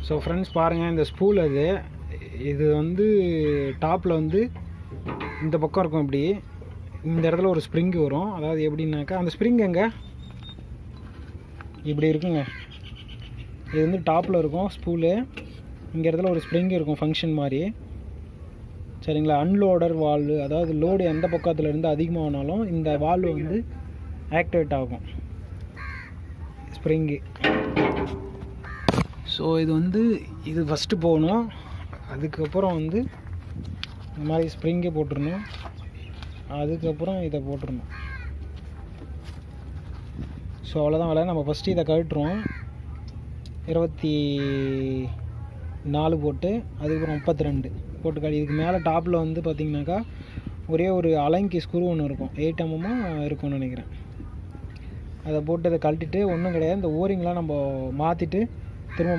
So friends பாருங்கள், இந்த spool இது வந்து டாப்பில் வந்து இந்த பக்கம் இருக்கும். இப்படி இந்த இடத்துல ஒரு ஸ்ப்ரிங் வரும். அதாவது எப்படின்னாக்கா அந்த ஸ்ப்ரிங் எங்கே இப்படி இருக்குங்க. இது வந்து டாப்பில் இருக்கும் ஸ்பூலு. இங்கே இடத்துல ஒரு ஸ்ப்ரிங் இருக்கும் ஃபங்க்ஷன் மாதிரி, சரிங்களா. அன்லோடர் வால்வு, அதாவது லோடு எந்த பக்கத்தில் இருந்து அதிகமாகனாலும் இந்த வால்வு வந்து ஆக்டிவேட் ஆகும், ஸ்ப்ரிங்கு. ஸோ இது ஃபஸ்ட்டு போகணும். அதுக்கப்புறம் வந்து இந்த மாதிரி ஸ்ப்ரிங்கை போட்டுடணும். அதுக்கப்புறம் இதை போட்டுடணும். ஸோ அவ்வளோதான் வேலை. நம்ம ஃபஸ்ட்டு இதை கழட்டுருவோம். 24 போட்டு அதுக்கப்புறம் 32 போட்டு இதுக்கு மேலே டாப்பில் வந்து பார்த்திங்கனாக்கா ஒரே ஒரு அலங்கி ஸ்க்ரூ ஒன்று இருக்கும், 8 mm இருக்கும்னு நினைக்கிறேன். அதை போட்டு அதை கழட்டிட்டு ஒன்றும் கிடையாது. இந்த ஓரிங்லாம் நம்ம மாற்றிட்டு திரும்ப